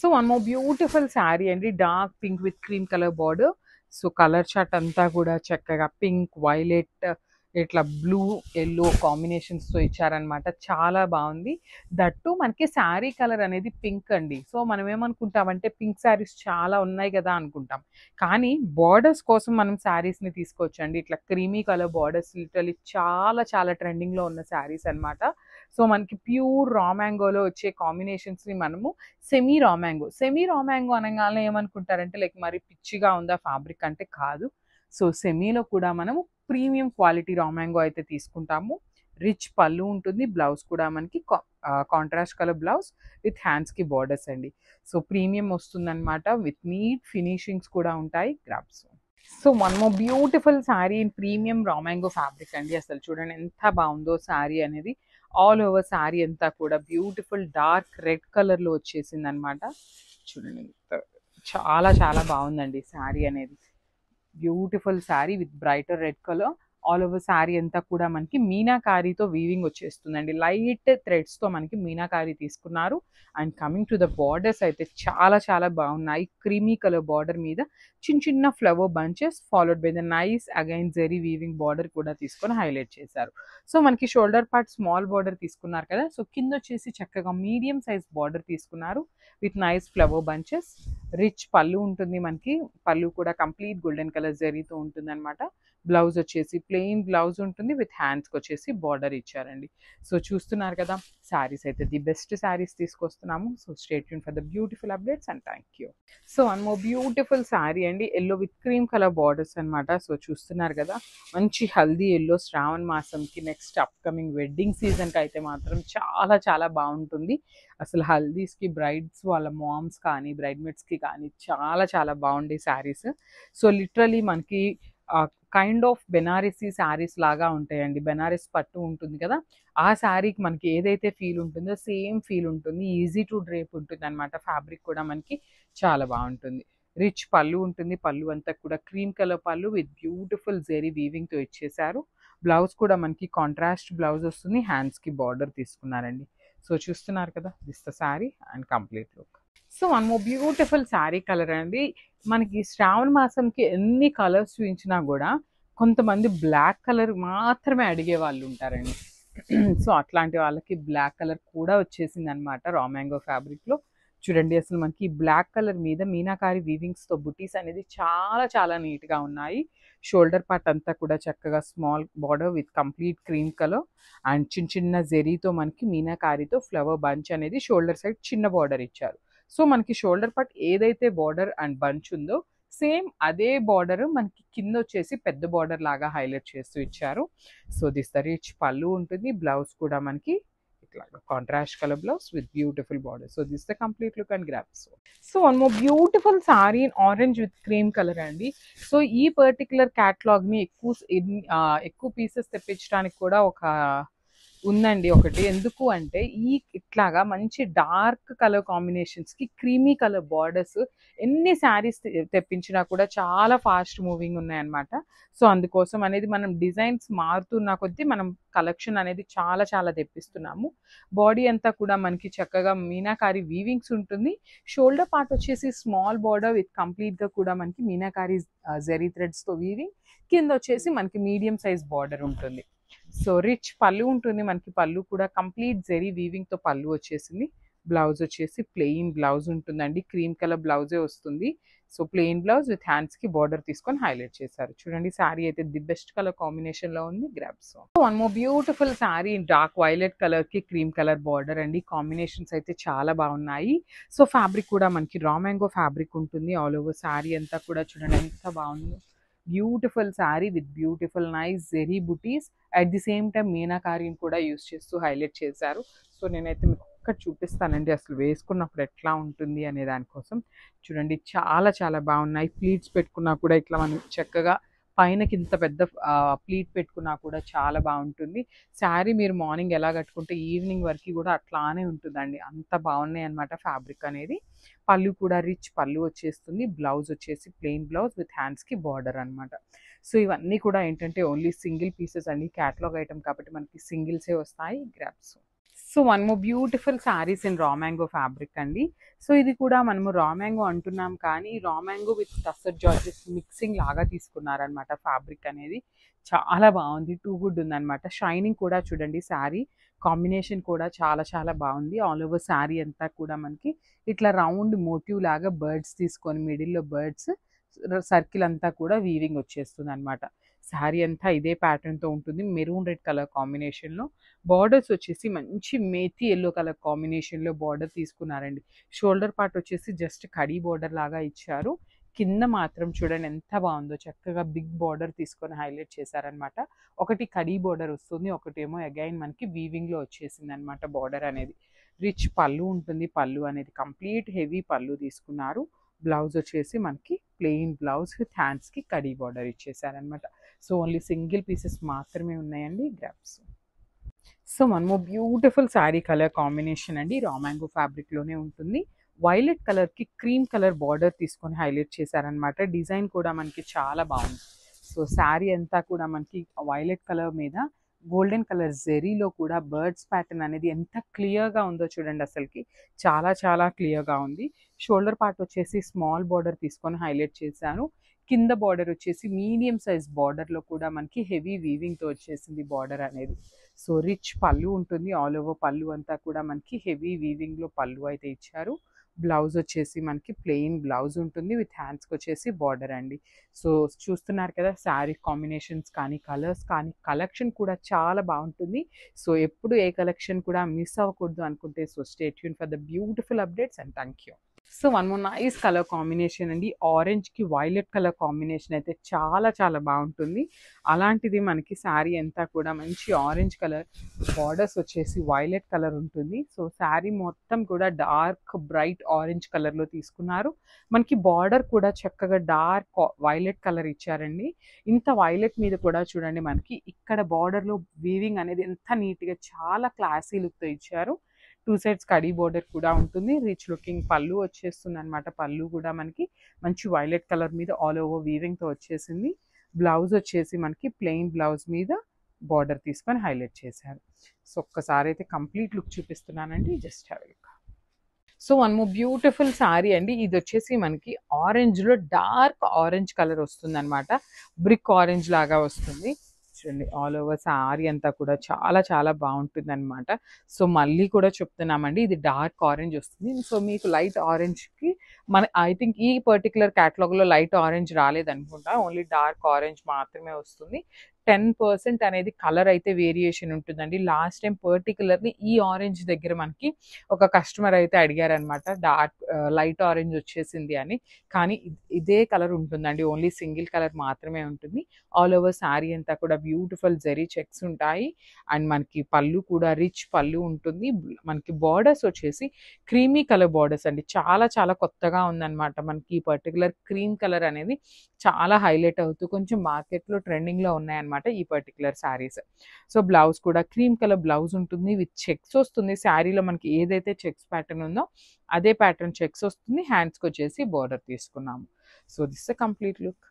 So one more beautiful sari అండి, dark pink with cream colour border. So colour chart అంతా కూడా చక్కగా pink, violet, ఇట్లా బ్లూ, ఎల్లో కాంబినేషన్స్తో ఇచ్చారనమాట. చాలా బాగుంది. దట్టు మనకి శారీ కలర్ అనేది పింక్ అండి. సో మనం ఏమనుకుంటామంటే పింక్ శారీస్ చాలా ఉన్నాయి కదా అనుకుంటాం, కానీ బార్డర్స్ కోసం మనం శారీస్ని తీసుకోవచ్చండి. ఇట్లా క్రీమీ కలర్ బార్డర్స్ లిటరలీ చాలా చాలా ట్రెండింగ్లో ఉన్న శారీస్ అనమాట. సో మనకి ప్యూర్ రా మ్యాంగోలో వచ్చే కాంబినేషన్స్ని మనము సెమీ రా మ్యాంగో అనగానే ఏమనుకుంటారంటే లైక్ మరి పిచ్చిగా ఉందా ఫ్యాబ్రిక్ అంటే కాదు. సో సెమీలో కూడా మనము ప్రీమియం క్వాలిటీ రా మ్యాంగో అయితే తీసుకుంటాము. రిచ్ పళ్ళు ఉంటుంది, బ్లౌజ్ కూడా మనకి కాంట్రాస్ట్ కలర్ బ్లౌజ్ విత్ హ్యాండ్స్కి బార్డర్స్ అండి. సో ప్రీమియం వస్తుందన్నమాట, విత్ నీట్ ఫినిషింగ్స్ కూడా ఉంటాయి. Grabs. So one more beautiful sari in premium రా మ్యాంగో ఫ్యాబ్రిక్ అండి. అసలు చూడండి ఎంత బాగుందో శారీ అనేది. ఆల్ ఓవర్ శారీ అంతా కూడా బ్యూటిఫుల్ డార్క్ రెడ్ కలర్లో వచ్చేసింది అనమాట. చూడండి చాలా చాలా బాగుందండి శారీ అనేది. Beautiful sari with brighter red colour. All over sari అంతా కూడా మనకి మీనాకారీతో వీవింగ్ వచ్చేస్తుందండి. లైట్ థ్రెడ్స్తో మనకి మీనాకారీ తీసుకున్నారు. And coming to the borders అయితే చాలా చాలా బాగున్నాయి. క్రీమీ కలర్ బార్డర్ మీద చిన్న చిన్న flower bunches followed by the nice again zari weaving border కూడా తీసుకొని హైలైట్ చేశారు. సో మనకి షోల్డర్ పార్ట్ స్మాల్ బార్డర్ తీసుకున్నారు కదా, సో కింద వచ్చేసి చక్కగా మీడియం సైజ్ బార్డర్ తీసుకున్నారు with nice flower bunches. Rich పళ్ళు ఉంటుంది మనకి. పళ్ళు కూడా కంప్లీట్ గోల్డెన్ కలర్ జరీతో ఉంటుంది అనమాట. బ్లౌజ్ వచ్చేసి ప్లెయిన్ బ్లౌజ్ ఉంటుంది విత్ హ్యాండ్స్కి వచ్చేసి బార్డర్ ఇచ్చారండి. సో చూస్తున్నారు కదా, శారీస్ అయితే ది బెస్ట్ శారీస్ తీసుకొస్తున్నాము. So stay tune for the beautiful updates and thank you. So one more beautiful sari అండి, yellow with cream colour borders అనమాట. సో చూస్తున్నారు కదా, మంచి హల్దీ ఎల్లో. శ్రావణ మాసంకి నెక్స్ట్ అప్కమింగ్ వెడ్డింగ్ సీజన్కి అయితే మాత్రం చాలా చాలా బాగుంటుంది. అసలు హల్దీస్కి బ్రైడ్స్ వాళ్ళ మామ్స్ కానీ బ్రైడ్మేట్స్కి కానీ చాలా చాలా బాగుండే శారీస్. సో లిటరలీ మనకి కైండ్ ఆఫ్ బెనారసీ శారీస్ లాగా ఉంటాయండి. బెనారస్ పట్టు ఉంటుంది కదా, ఆ శారీకి మనకి ఏదైతే ఫీల్ ఉంటుందో సేమ్ ఫీల్ ఉంటుంది. ఈజీ టు డ్రేప్ ఉంటుంది అనమాట. ఫ్యాబ్రిక్ కూడా మనకి చాలా బాగుంటుంది. రిచ్ పళ్ళు ఉంటుంది. పళ్ళు అంతా కూడా క్రీమ్ కలర్ పళ్ళు విత్ బ్యూటిఫుల్ జెరీ వీవింగ్తో ఇచ్చేసారు. బ్లౌజ్ కూడా మనకి కాంట్రాస్ట్ బ్లౌజ్ వస్తుంది. హ్యాండ్స్కి బార్డర్ తీసుకున్నారండి. సో చూస్తున్నారు కదా, this the sari and complete look. So one more beautiful sari colour అండి. మనకి శ్రావణ మాసంకి ఎన్ని కలర్స్ చూపించినా కూడా కొంతమంది బ్లాక్ కలర్ మాత్రమే అడిగే వాళ్ళు ఉంటారండి. సో అట్లాంటి వాళ్ళకి బ్లాక్ కలర్ కూడా వచ్చేసింది అనమాట రా మ్యాంగో ఫ్యాబ్రిక్లో. చూడండి అసలు మనకి బ్లాక్ కలర్ మీద మీనాకారి వీవింగ్స్తో బుటీస్ అనేది చాలా చాలా నీట్గా ఉన్నాయి. షోల్డర్ పార్ట్ అంతా కూడా చక్కగా small border with complete cream colour and చిన్న చిన్న జెరీతో మనకి మీనాకారితో ఫ్లవర్ బంచ్ అనేది షోల్డర్ సైడ్ చిన్న బార్డర్ ఇచ్చారు. సో మనకి షోల్డర్ పార్ట్ ఏదైతే బార్డర్ అండ్ బంచ్ ఉందో సేమ్ అదే బార్డర్ మనకి కింద వచ్చేసి పెద్ద బార్డర్ లాగా హైలైట్ చేస్తూ ఇచ్చారు. సో దిస్ ద రిచ్ పళ్ళు ఉంటుంది. బ్లౌజ్ కూడా మనకి ఇట్లాగా contrast colour blouse with beautiful border. So this the complete look and grab. So one more beautiful sorry in orange with cream colour అండి. సో ఈ పర్టికులర్ క్యాటలాగ్ని ఎక్కువ పీసెస్ తెప్పించడానికి కూడా ఒక ఉందండి ఒకటి. ఎందుకు అంటే ఇట్లాగా మంచి డార్క్ కలర్ కాంబినేషన్స్కి క్రీమీ కలర్ బార్డర్స్ ఎన్ని శారీస్ తెప్పించినా కూడా చాలా ఫాస్ట్ మూవింగ్ ఉన్నాయన్నమాట. సో అందుకోసం అనేది మనం డిజైన్స్ మారుతున్న కొద్దీ మనం కలెక్షన్ అనేది చాలా చాలా తెప్పిస్తున్నాము. బాడీ అంతా కూడా మనకి చక్కగా మీనాకారి వీవింగ్స్ ఉంటుంది. షోల్డర్ పార్ట్ వచ్చేసి స్మాల్ బార్డర్ విత్ కంప్లీట్గా కూడా మనకి మీనాకారి జెరీ థ్రెడ్స్తో వీవింగ్. కింద వచ్చేసి మనకి మీడియం సైజ్ బార్డర్ ఉంటుంది. సో రిచ్ పళ్ళు ఉంటుంది మనకి. పళ్ళు కూడా కంప్లీట్ జెరీ వీవింగ్తో పళ్ళు వచ్చేసింది. బ్లౌజ్ వచ్చేసి ప్లెయిన్ బ్లౌజ్ ఉంటుందండి. క్రీమ్ కలర్ బ్లౌజే వస్తుంది. సో ప్లెయిన్ బ్లౌజ్ విత్ హ్యాండ్స్కి బార్డర్ తీసుకొని హైలైట్ చేశారు. చూడండి శారీ అయితే ది బెస్ట్ కలర్ కాంబినేషన్లో ఉంది. Grabs. One more beautiful sari dark violet కలర్కి క్రీమ్ కలర్ బార్డర్ అండి. కాంబినేషన్స్ అయితే చాలా బాగున్నాయి. సో ఫ్యాబ్రిక్ కూడా మనకి రా మ్యాంగో ఫ్యాబ్రిక్ ఉంటుంది. ఆల్ ఓవర్ శారీ అంతా కూడా చూడండి ఎంత బాగుంది. Beautiful sari with beautiful nice zari butis. At the same time మీనాకారీని కూడా యూస్ చేస్తూ హైలైట్ చేశారు. సో నేనైతే మీకు ఒక్కటి చూపిస్తానండి అసలు వేసుకున్నప్పుడు ఎట్లా ఉంటుంది అనే దానికోసం. చూడండి చాలా చాలా బాగున్నాయి. ప్లీట్స్ పెట్టుకున్నా కూడా ఇట్లా మనం చక్కగా పైనకి ఇంత పెద్ద ప్లీట్ పెట్టుకున్నా కూడా చాలా బాగుంటుంది. శారీ మీరు మార్నింగ్ ఎలా కట్టుకుంటే ఈవినింగ్ వరకు కూడా అట్లానే ఉంటుందండి. అంత బాగున్నాయి అనమాట ఫ్యాబ్రిక్ అనేది. పళ్ళు కూడా రిచ్ పళ్ళు వచ్చేస్తుంది. బ్లౌజ్ వచ్చేసి ప్లెయిన్ బ్లౌజ్ విత్ హ్యాండ్స్కి బార్డర్ అనమాట. సో ఇవన్నీ కూడా ఏంటంటే ఓన్లీ సింగిల్ పీసెస్ అండి. క్యాటలాగ్ ఐటమ్ కాబట్టి మనకి సింగిల్సే వస్తాయి. Grabs. So one more beautiful saris in raw mango fabric అండి. సో ఇది కూడా మనము రా మ్యాంగో అంటున్నాం కానీ రా మ్యాంగో విత్ టస్సర్ జార్జెస్ మిక్సింగ్ లాగా తీసుకున్నారనమాట. ఫ్యాబ్రిక్ అనేది చాలా బాగుంది, టూ గుడ్ ఉందన్నమాట. షైనింగ్ కూడా చూడండి, శారీ కాంబినేషన్ కూడా చాలా చాలా బాగుంది. ఆల్ ఓవర్ శారీ అంతా కూడా మనకి ఇట్లా రౌండ్ మోటివ్ లాగా బర్డ్స్ తీసుకొని మిడిల్లో బర్డ్స్ సర్కిల్ అంతా కూడా వీవింగ్ వచ్చేస్తుంది అనమాట. శారీ అంతా ఇదే ప్యాటర్న్తో ఉంటుంది, మెరూన్ రెడ్ కలర్ కాంబినేషన్లో. బార్డర్స్ వచ్చేసి మంచి మేతి ఎల్లో కలర్ కాంబినేషన్లో బార్డర్ తీసుకున్నారండి. షోల్డర్ పార్ట్ వచ్చేసి జస్ట్ కడీ బార్డర్ లాగా ఇచ్చారు. కింద మాత్రం చూడండి ఎంత బాగుందో, చక్కగా బిగ్ బార్డర్ తీసుకొని హైలైట్ చేశారనమాట. ఒకటి కడీ బార్డర్ వస్తుంది, ఒకటేమో అగైన్ మనకి వీవింగ్లో వచ్చేసింది అనమాట బార్డర్ అనేది. రిచ్ పళ్ళు ఉంటుంది, పళ్ళు అనేది కంప్లీట్ హెవీ పళ్ళు తీసుకున్నారు. బ్లౌజ్ వచ్చేసి మనకి ప్లెయిన్ బ్లౌజ్ విత్ హ్యాండ్స్కి కడీ బార్డర్ ఇచ్చేసారనమాట. సో ఓన్లీ సింగిల్ పీసెస్ మాత్రమే ఉన్నాయండి, గ్రాప్స్. సో మనము బ్యూటిఫుల్ శారీ కలర్ కాంబినేషన్ అండి, రా మ్యాంగో ఫ్యాబ్రిక్లోనే ఉంటుంది. వైలెట్ కలర్కి క్రీమ్ కలర్ బార్డర్ తీసుకొని హైలైట్ చేశారనమాట. డిజైన్ కూడా మనకి చాలా బాగుంది. సో శారీ అంతా కూడా మనకి వైలెట్ కలర్ మీద గోల్డెన్ కలర్ జెరీలో కూడా బర్డ్స్ ప్యాటర్న్ అనేది ఎంత క్లియర్గా ఉందో చూడండి, అసలుకి చాలా చాలా క్లియర్గా ఉంది. షోల్డర్ పార్ట్ వచ్చేసి స్మాల్ బార్డర్ తీసుకొని హైలైట్ చేశాను. కింద బార్డర్ వచ్చేసి మీడియం సైజ్ బార్డర్లో కూడా మనకి హెవీ వీవింగ్తో వచ్చేసింది బార్డర్ అనేది. సో రిచ్ పళ్ళు ఉంటుంది, ఆల్ ఓవర్ పళ్ళు అంతా కూడా మనకి హెవీ వీవింగ్లో పళ్ళు అయితే ఇచ్చారు. బ్లౌజ్ వచ్చేసి మనకి ప్లెయిన్ బ్లౌజ్ ఉంటుంది విత్ హ్యాండ్స్కి వచ్చేసి బార్డర్ అండి. సో చూస్తున్నారు కదా, శారీ కాంబినేషన్స్ కానీ కలర్స్ కానీ కలెక్షన్ కూడా చాలా బాగుంటుంది. సో ఎప్పుడు ఏ కలెక్షన్ కూడా మిస్ అవ్వకూడదు అనుకుంటే so stay tune for the beautiful updates and thank you. So one more nice colour combination అండి, ఆరెంజ్కి వైలెట్ కలర్ కాంబినేషన్ అయితే చాలా చాలా బాగుంటుంది. అలాంటిది మనకి శారీ అంతా కూడా మంచి ఆరెంజ్ కలర్, బార్డర్స్ వచ్చేసి వైలెట్ కలర్ ఉంటుంది. సో శారీ మొత్తం కూడా డార్క్ బ్రైట్ ఆరెంజ్ కలర్లో తీసుకున్నారు. మనకి బార్డర్ కూడా చక్కగా డార్క్ వైలెట్ కలర్ ఇచ్చారండి. ఇంత వైలెట్ మీద కూడా చూడండి మనకి ఇక్కడ బార్డర్లో వీవింగ్ అనేది ఎంత నీట్గా చాలా క్లాసీ లుక్తో ఇచ్చారు. టూ సైడ్స్ కడీ బోర్డర్ కూడా ఉంటుంది. రిచ్ లుకింగ్ పళ్ళు వచ్చేస్తుంది అనమాట. పళ్ళు కూడా మనకి మంచి వైలెట్ కలర్ మీద ఆల్ ఓవర్ వీవింగ్తో వచ్చేసింది. బ్లౌజ్ వచ్చేసి మనకి ప్లెయిన్ బ్లౌజ్ మీద బార్డర్ తీసుకొని హైలైట్ చేశారు. సో ఒక్కసారి అయితే కంప్లీట్ లుక్ చూపిస్తున్నానండి, just have a look. So one more beautiful sari అండి, ఇది వచ్చేసి మనకి ఆరెంజ్లో డార్క్ ఆరెంజ్ కలర్ వస్తుంది అనమాట. బ్రిక్ ఆరెంజ్ లాగా వస్తుంది చూడండి. ఆల్ ఓవర్ శారీ అంతా కూడా చాలా చాలా బాగుంటుంది అనమాట. సో మళ్ళీ కూడా చెప్తున్నామండి, ఇది డార్క్ ఆరెంజ్ వస్తుంది. సో మీకు లైట్ ఆరెంజ్కి ఐ థింక్ ఈ పర్టికులర్ క్యాటలాగ్లో లైట్ ఆరెంజ్ రాలేదనుకుంటా, ఓన్లీ డార్క్ ఆరెంజ్ మాత్రమే వస్తుంది. 10% అనేది కలర్ అయితే వేరియేషన్ ఉంటుందండి. లాస్ట్ టైం పర్టికులర్లీ ఈ ఆరెంజ్ దగ్గర మనకి ఒక కస్టమర్ అయితే అడిగారనమాట, డార్క్ లైట్ ఆరెంజ్ వచ్చేసింది అని. కానీ ఇదే కలర్ ఉంటుందండి, ఓన్లీ సింగిల్ కలర్ మాత్రమే ఉంటుంది. ఆల్ ఓవర్ శారీ అంతా కూడా బ్యూటిఫుల్ జెరీ చెక్స్ ఉంటాయి. అండ్ మనకి పళ్ళు కూడా రిచ్ పళ్ళు ఉంటుంది. మనకి బార్డర్స్ వచ్చేసి క్రీమీ కలర్ బార్డర్స్ అండి, చాలా చాలా కొత్తగా ఉందన్నమాట. మనకి ఈ పర్టికులర్ క్రీమ్ కలర్ అనేది చాలా హైలైట్ అవుతూ కొంచెం మార్కెట్లో ట్రెండింగ్లో ఉన్నాయన్నమాట ఈ పర్టికులర్ శారీస్. సో బ్లౌజ్ కూడా క్రీమ్ కలర్ బ్లౌజ్ ఉంటుంది విత్ చెక్స్ వస్తుంది. శారీలో మనకి ఏదైతే చెక్స్ ప్యాటర్న్ ఉందో అదే ప్యాటర్న్ చెక్స్ వస్తుంది. హ్యాండ్స్కి వచ్చేసి బార్డర్ తీసుకున్నాము. So this a complete look.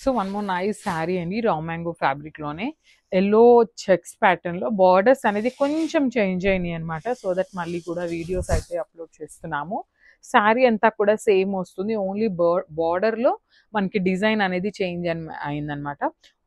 So one more nice sari అండి, రా మ్యాంగో ఫ్యాబ్రిక్లోనే ఎల్లో చెక్స్ ప్యాటర్న్లో బార్డర్స్ అనేది కొంచెం చేంజ్ అయినాయి అనమాట. సో దట్ మళ్ళీ కూడా వీడియోస్ అయితే అప్లోడ్ చేస్తున్నాము. శారీ అంతా కూడా సేమ్ వస్తుంది, ఓన్లీ బార్డర్లో మనకి డిజైన్ అనేది చేంజ్ అయిందనమాట.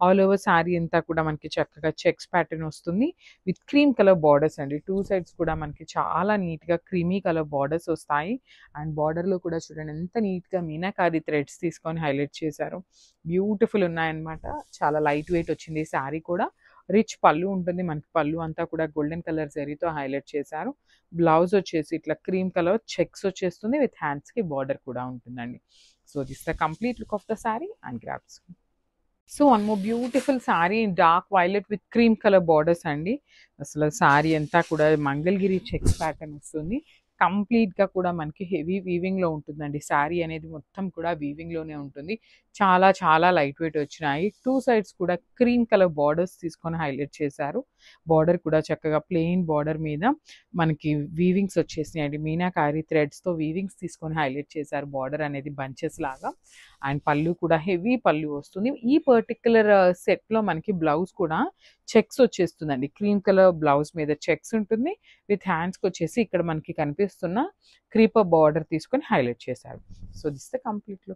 ఆల్ ఓవర్ శారీ అంతా కూడా మనకి చక్కగా చెక్స్ ప్యాటర్న్ వస్తుంది విత్ క్రీమ్ కలర్ బార్డర్స్ అండి. టూ సైడ్స్ కూడా మనకి చాలా నీట్గా క్రీమీ కలర్ బార్డర్స్ వస్తాయి. అండ్ బార్డర్లో కూడా చూడండి ఎంత నీట్గా మీనాకారి థ్రెడ్స్ తీసుకొని హైలైట్ చేశారు. బ్యూటిఫుల్ ఉన్నాయన్నమాట. చాలా లైట్ వెయిట్ వచ్చింది ఈ శారీ కూడా. రిచ్ పళ్ళు ఉంటుంది మనకి, పళ్ళు అంతా కూడా గోల్డెన్ కలర్ జరీతో హైలైట్ చేశారు. బ్లౌజ్ వచ్చేసి ఇట్లా క్రీమ్ కలర్ చెక్స్ వచ్చేస్తుంది విత్ హ్యాండ్స్కి బార్డర్ కూడా ఉంటుందండి. So this the complete look of the sari and grasp. So one more beautiful sari in dark violet with cream colour borders అండి. అసలు శారీ అంతా కూడా మంగళగిరి చెక్స్ ప్యాటర్న్ వస్తుంది. కంప్లీట్‌గా కూడా మనకి హెవీ వీవింగ్‌లో ఉంటుందండి. శారీ అనేది మొత్తం కూడా వీవింగ్‌లోనే ఉంటుంది. చాలా చాలా లైట్ వెయిట్ వచ్చినాయి. 2 సైడ్స్ కూడా క్రీమ్ కలర్ బార్డర్స్ తీసుకొని హైలైట్ చేశారు. బార్డర్ కూడా చక్కగా ప్లెయిన్ బార్డర్ మీద మనకి వీవింగ్స్ వచ్చేసినాయండి. మీనాకారి థ్రెడ్స్‌తో వీవింగ్స్ తీసుకొని హైలైట్ చేశారు. బార్డర్ అనేది బంచెస్ లాగా. అండ్ పళ్ళు కూడా హెవీ పళ్ళు వస్తుంది. ఈ పర్టిక్యులర్ సెట్‌లో మనకి బ్లౌజ్ కూడా చెక్స్ వచ్చేస్తుందండి. క్రీమ్ కలర్ బ్లౌజ్ మీద చెక్స్ ఉంటుంది. విత్ హ్యాండ్స్‌కొచ్చేసి ఇక్కడ మనకి కనిపిస్తున్న క్రీపర్ బార్డర్ తీసుకొని హైలైట్ చేశారు. So, this the complete look.